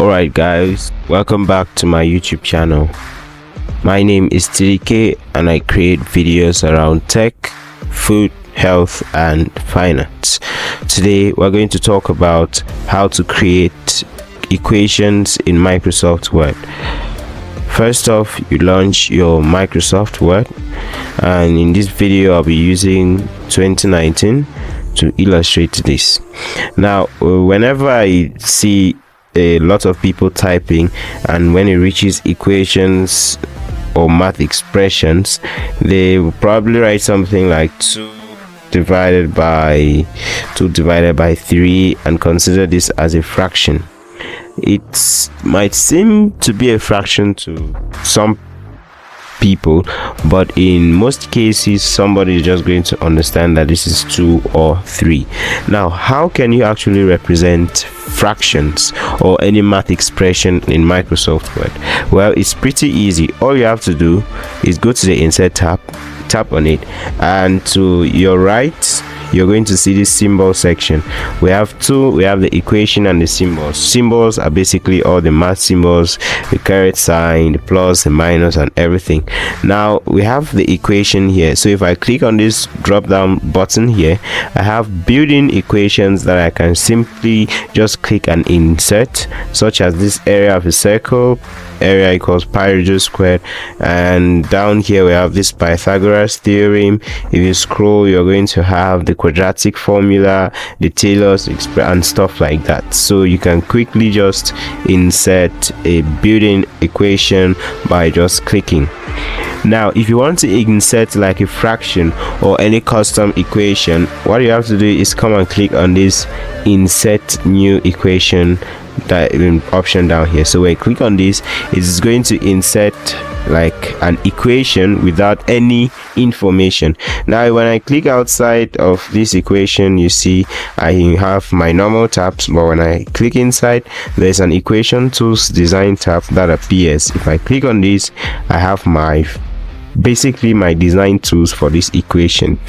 Alright guys, welcome back to my YouTube channel. My name is TDK and I create videos around tech, food, health and finance. Today we're going to talk about how to create equations in Microsoft Word. First off, you launch your Microsoft Word, and in this video I'll be using 2019 to illustrate this. Now whenever I see a lot of people typing, and when it reaches equations or math expressions, they will probably write something like 2 divided by 3 and consider this as a fraction. It might seem to be a fraction to some people, but in most cases somebody is just going to understand that this is 2 or 3. Now, how can you actually represent fractions or any math expression in Microsoft Word? Well, it's pretty easy. All you have to do is go to the insert tab, tap on it, and to your right you're going to see this symbol section. We have the equation and the symbols. Symbols are basically all the math symbols, the caret sign, the plus, the minus and everything. Now we have the equation here, so if I click on this drop down button here, I have built-in equations that I can simply just click and insert, such as this area of a circle, area equals pi reduced squared, and down here we have this Pythagoras theorem. If you scroll, you're going to have the quadratic formula, the Taylor's expression and stuff like that. So you can quickly just insert a built-in equation by just clicking. Now if you want to insert like a fraction or any custom equation, what you have to do is come and click on this insert new equation option down here. So when you click on this, it is going to insert like an equation without any information. Now when I click outside of this equation, you see I have my normal tabs, but when I click inside, there's an equation tools design tab that appears. If I click on this, I have basically my design tools for this equation.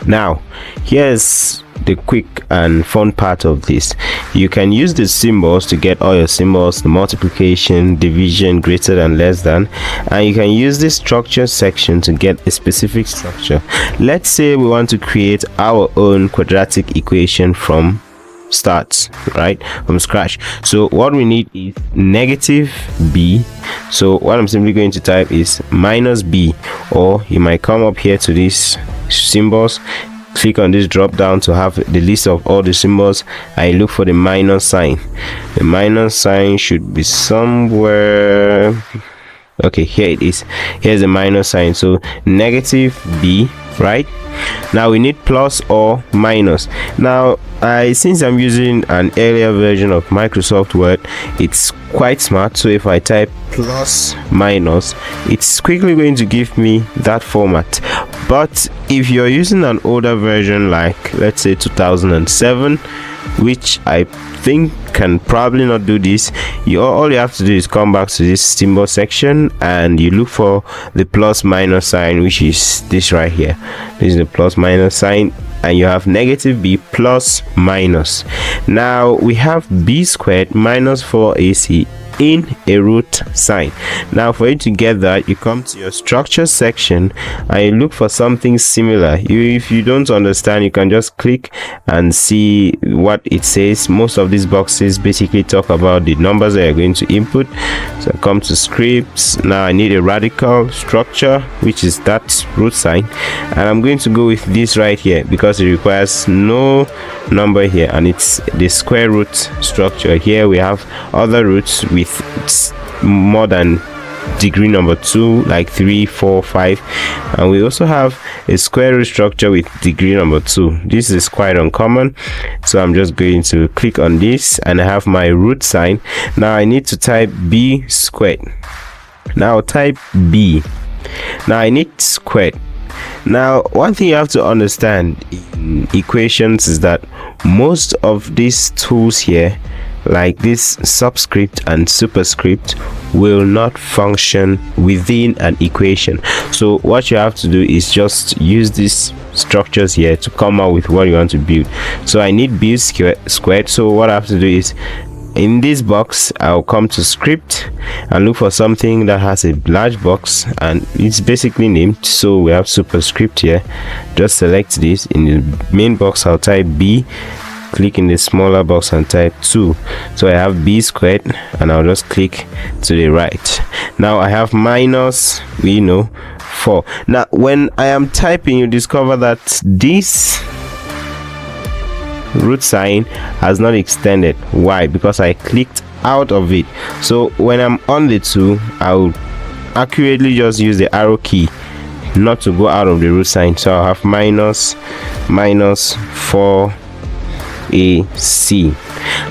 Now here's the quick and fun part of this. You can use the symbols to get all your symbols, the multiplication, division, greater than, less than, and you can use this structure section to get a specific structure. Let's say we want to create our own quadratic equation from start, right, from scratch. So what we need is negative b. So what I'm simply going to type is minus b, or you might come up here to these symbols, click on this drop down to have the list of all the symbols. I look for the minus sign. The minus sign should be somewhere. Okay, here it is. Here's the minus sign. So negative b, right? Now we need plus or minus. Now since I'm using an earlier version of Microsoft Word, it's quite smart. So if I type plus minus, it's quickly going to give me that format. But if you're using an older version, like let's say 2007, which I think can probably not do this, all you have to do is come back to this symbol section and you look for the plus minus sign, which is this right here. This is the plus minus sign, and you have negative b plus minus. Now we have b squared minus 4ac in a root sign. Now for you to get that, you come to your structure section and you look for something similar. If you don't understand, you can just click and see what it says. Most of these boxes basically talk about the numbers that you're going to input. So I come to scripts. Now I need a radical structure, which is that root sign, and I'm going to go with this right here because it requires no number here, and it's the square root structure. Here we have other roots with more than degree number 2, like 3, 4, 5, and we also have a square root structure with degree number 2. This is quite uncommon, so I'm just going to click on this and I have my root sign. Now I need to type b squared. Now type b. Now I need squared. Now one thing you have to understand in equations is that most of these tools here, like this subscript and superscript, will not function within an equation. So what you have to do is just use these structures here to come out with what you want to build. So I need b squared. So what I have to do is in this box, I'll come to script and look for something that has a large box and it's basically named. So we have superscript here. Just select this. In the main box, I'll type B, click in the smaller box and type 2. So I have B squared, and I'll just click to the right. Now I have minus, 4. Now when I am typing, you discover that this root sign has not extended. Why? Because I clicked out of it. So when I'm on the 2, I'll accurately just use the arrow key not to go out of the root sign. So I'll have minus 4 AC.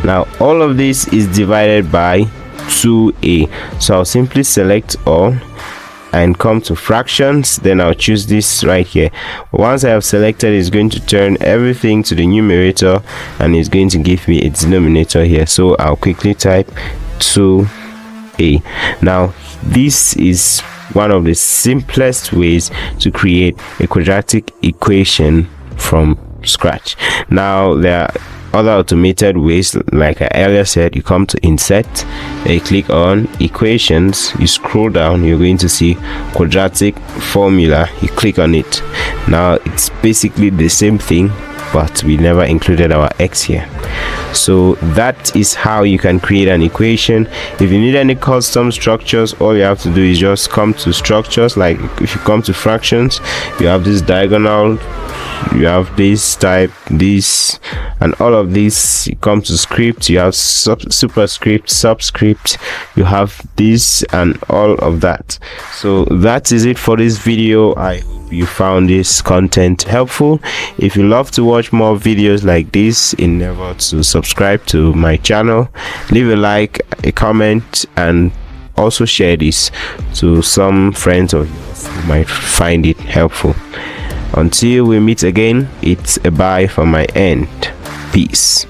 Now all of this is divided by 2a, so I'll simply select all and come to fractions. Then I'll choose this right here. Once I have selected, it's going to turn everything to the numerator and it's going to give me a denominator here. So I'll quickly type 2a. Now this is one of the simplest ways to create a quadratic equation from scratch. Now there are other automated ways. Like I earlier said, you come to insert, you click on equations, you scroll down, you're going to see quadratic formula, you click on it. Now it's basically the same thing, but we never included our x here. So that is how you can create an equation. If you need any custom structures, all you have to do is just come to structures. Like if you come to fractions, you have this diagonal, you have this type, this, and all of this. You come to script, you have superscript, subscript, you have this, and all of that. So that is it for this video. I hope you found this content helpful. If you love to watch more videos like this, endeavor to subscribe to my channel, leave a like, a comment, and also share this to some friends of yours who might find it helpful. Until we meet again, it's a bye from my end. Peace.